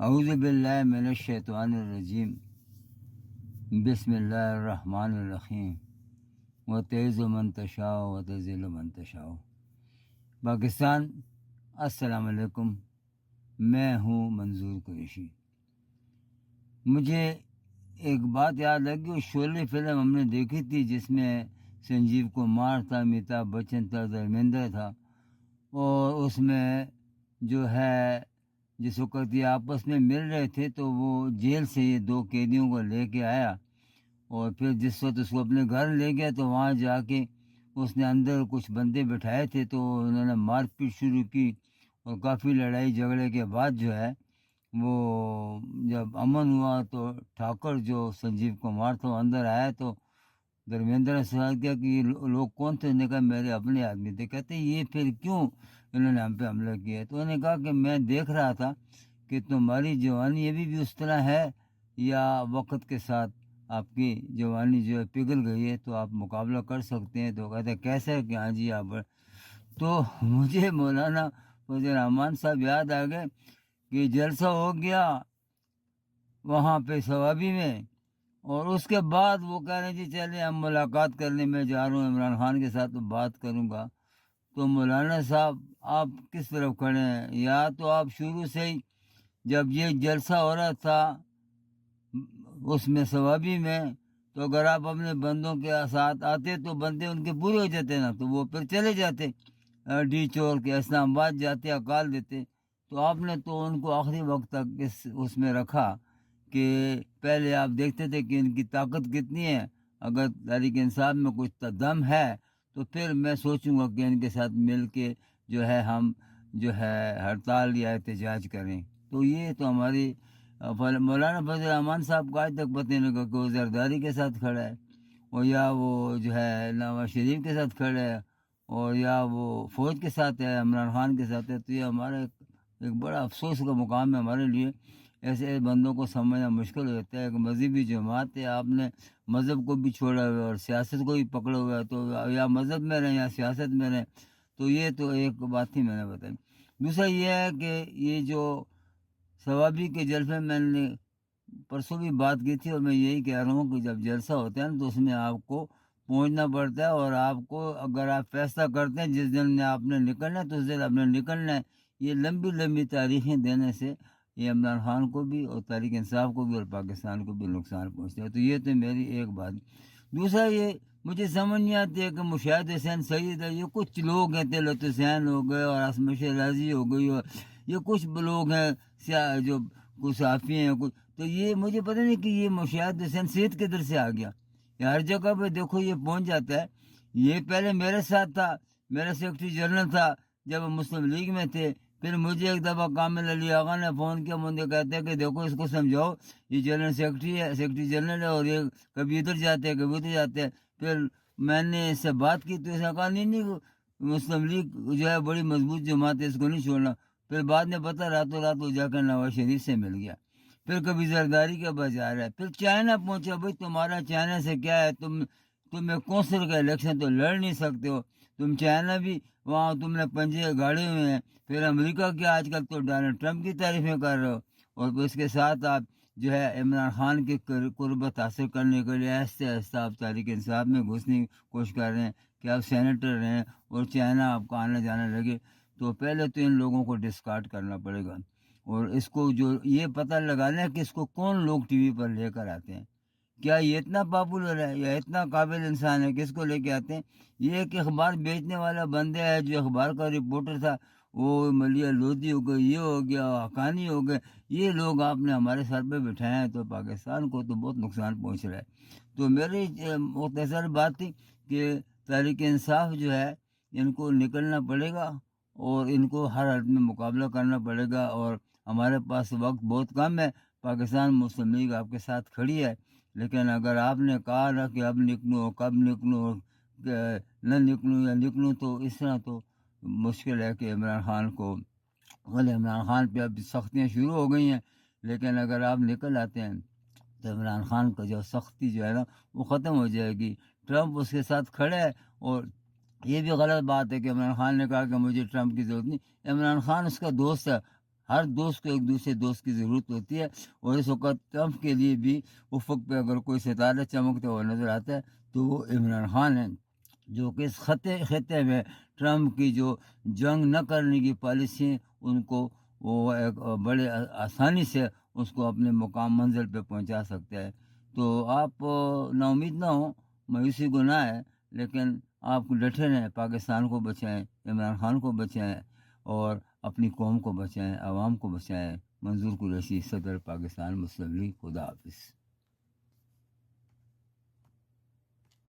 اعوذ باللہ من الشیطان الرجیم، بسم اللہ الرحمن الرحیم، وتعز من تشاء وتذل من تشاء۔ پاکستان، السلام علیکم، میں ہوں منظور قریشی۔ مجھے ایک بات یاد ہے کہ شعلے فلم ہم نے دیکھی تھی جس میں سنجیو کمار تھا، امیتابھ بچن تھا، دھرمیندر تھا، اور اس میں جو ہے جس وقت یہ آپس میں مل رہے تھے تو وہ جیل سے یہ دو قیدیوں کو لے کے آیا، اور پھر جس وقت اس کو اپنے گھر لے گیا تو وہاں جا کے اس نے اندر کچھ بندے بٹھائے تھے تو انہوں نے مار پیٹ شروع کی، اور کافی لڑائی جھگڑے کے بعد جو ہے وہ جب امن ہوا تو ٹھاکر جو سنجیو کمار تھا وہ اندر آیا تو دھرمیندر نے سوال کیا کہ یہ لوگ کون تھے؟ نے کہا میرے اپنے آدمی تھے۔ کہتے یہ پھر کیوں انہوں نے ہم پہ حملہ کیا؟ تو انہوں نے کہا کہ میں دیکھ رہا تھا کہ تمہاری جوانی ابھی بھی اس طرح ہے یا وقت کے ساتھ آپ کی جوانی جو ہے پگھل گئی ہے تو آپ مقابلہ کر سکتے ہیں۔ تو کہتے کیسے کہ ہاں جی آپ۔ تو مجھے مولانا فضل الرحمان صاحب یاد آ گئے کہ جلسہ ہو گیا وہاں پہ ثوابی میں، اور اس کے بعد وہ کہہ رہے ہیں جی چلے ہم ملاقات کرنے میں جا رہا ہوں عمران خان کے ساتھ تو بات کروں گا۔ تو مولانا صاحب آپ کس طرف کھڑے ہیں؟ یا تو آپ شروع سے ہی جب یہ جلسہ ہو رہا تھا اس میں ثوابی میں تو اگر آپ اپنے بندوں کے ساتھ آتے تو بندے ان کے پورے ہو جاتے نا، تو وہ پھر چلے جاتے ڈی چور کے اسلام آباد جاتے اکال دیتے۔ تو آپ نے تو ان کو آخری وقت تک اس میں رکھا کہ پہلے آپ دیکھتے تھے کہ ان کی طاقت کتنی ہے، اگر تحریک انصاف میں کچھ دم ہے تو پھر میں سوچوں گا کہ ان کے ساتھ مل کے جو ہے ہم جو ہے ہڑتال یا احتجاج کریں۔ تو یہ تو ہماری مولانا فضل الرحمان صاحب کا آج تک پتہ نہیں لگا کہ وہ زرداری کے ساتھ کھڑا ہے، اور یا وہ جو ہے نواز شریف کے ساتھ کھڑا ہے، اور یا وہ فوج کے ساتھ ہے، عمران خان کے ساتھ ہے۔ تو یہ ہمارا ایک بڑا افسوس کا مقام ہے ہمارے لیے۔ ایسے بندوں کو سمجھنا مشکل ہو جاتا ہے۔ ایک مذہبی جماعت ہے، آپ نے مذہب کو بھی چھوڑا ہوا ہے اور سیاست کو بھی پکڑا ہوا ہے، تو یا مذہب میں رہیں یا سیاست میں رہیں۔ تو یہ تو ایک بات ہی میں نے بتائی۔ دوسرا یہ ہے کہ یہ جو ثوابی کے جلسے میں نے پرسوں بھی بات کی تھی، اور میں یہی کہہ رہا ہوں کہ جب جلسہ ہوتا ہے نا تو اس میں آپ کو پہنچنا پڑتا ہے، اور آپ کو اگر آپ فیصلہ کرتے ہیں جس دن میں آپ نے نکلنا ہے تو اس دن آپ نے نکلنا ہے۔ یہ لمبی لمبی تاریخیں دینے سے یہ عمران خان کو بھی اور تحریک انصاف کو بھی اور پاکستان کو بھی نقصان پہنچتا ہے۔ تو یہ تو میری ایک بات۔ دوسرا یہ مجھے سمجھ نہیں آتی ہے کہ مشاہد حسین سید ہے، یہ کچھ لوگ ہیں، طلعت حسین ہو گئے اور اسمش راضی ہو گئی، اور یہ کچھ لوگ ہیں جو کچھ صحافی ہیں کچھ، تو یہ مجھے پتہ نہیں کہ یہ مشاہد حسین سید کدھر سے آ گیا۔ یہ ہر جگہ پہ دیکھو یہ پہنچ جاتا ہے۔ یہ پہلے میرے ساتھ تھا، میرا سیکرٹری جنرل تھا جب ہم مسلم لیگ میں تھے۔ پھر مجھے ایک دفعہ کامل علی آغا نے فون کیا، مجھے کہتے ہیں کہ دیکھو اس کو سمجھاؤ، یہ جنرل سیکرٹری ہے، سیکرٹری جنرل ہے، اور یہ کبھی ادھر جاتے ہیں کبھی ادھر جاتے ہیں۔ پھر میں نے اس سے بات کی تو اس نے کہا نہیں مسلم لیگ جو ہے بڑی مضبوط جماعت ہے، اس کو نہیں چھوڑنا۔ پھر بعد میں پتہ راتوں رات وہ جا کر نواز شریف سے مل گیا۔ پھر کبھی زرداری کا بازار ہے، پھر چائنا پہنچا۔ بھائی تمہارا چائنا سے کیا ہے؟ تمہیں کونسل کا الیکشن تو لڑ نہیں سکتے ہو، تم چائنا بھی وہاں تم نے پنجے گاڑے ہوئے ہیں۔ پھر امریکہ کے آج کل تو ڈونلڈ ٹرمپ کی تعریفیں کر رہے ہو، اور اس کے ساتھ آپ جو ہے عمران خان کی قربت حاصل کرنے کے لیے آہستہ آہستہ آپ تحریک انصاف میں گھسنے کی کوشش کر رہے ہیں کہ آپ سینیٹر رہیں اور چائنا آپ کا آنے جانے لگے۔ تو پہلے تو ان لوگوں کو ڈسکارڈ کرنا پڑے گا، اور اس کو جو یہ پتہ لگانا ہے کہ اس کو کون لوگ ٹی وی پر لے کر آتے ہیں، کیا یہ اتنا پاپولر ہے یا اتنا قابل انسان ہے، کس کو لے کے آتے ہیں؟ یہ ایک اخبار بیچنے والا بندہ ہے جو اخبار کا رپورٹر تھا، وہ ملیہ لودھی ہو گئی، یہ ہو گیا، حقانی ہو گئے، یہ لوگ آپ نے ہمارے سر پہ بٹھائے ہیں، تو پاکستان کو تو بہت نقصان پہنچ رہا ہے۔ تو میری مختصر بات تھی کہ تحریک انصاف جو ہے ان کو نکلنا پڑے گا، اور ان کو ہر حالت میں مقابلہ کرنا پڑے گا، اور ہمارے پاس وقت بہت کم ہے۔ پاکستان مسلم لیگ آپ کے ساتھ کھڑی ہے، لیکن اگر آپ نے کہا نا کہ اب نکلوں کب نکلوں نہ نکلوں یا نکلوں، تو اس طرح تو مشکل ہے کہ عمران خان کو، بھلے عمران خان پہ اب سختیاں شروع ہو گئی ہیں، لیکن اگر آپ نکل آتے ہیں تو عمران خان کا جو سختی جو ہے نا وہ ختم ہو جائے گی۔ ٹرمپ اس کے ساتھ کھڑے ہے، اور یہ بھی غلط بات ہے کہ عمران خان نے کہا کہ مجھے ٹرمپ کی ضرورت نہیں۔ عمران خان اس کا دوست ہے، ہر دوست کو ایک دوسرے دوست کی ضرورت ہوتی ہے، اور اس وقت ٹرمپ کے لیے بھی افق پہ اگر کوئی ستارہ چمکتا ہوا نظر آتا ہے تو وہ عمران خان ہیں، جو کہ اس خطے میں ٹرمپ کی جو جنگ نہ کرنے کی پالیسی ہیں ان کو وہ ایک بڑے آسانی سے اس کو اپنے مقام منزل پہ پہنچا سکتا ہے۔ تو آپ نا امید نہ ہوں، مایوسی گناہ ہے، لیکن آپ ڈٹے رہیں، پاکستان کو بچائیں، عمران خان کو بچائیں، اور اپنی قوم کو بچائیں، عوام کو بچائیں۔ منظور قریشی، صدر پاکستان مسلم لیگ۔ خدا حافظ۔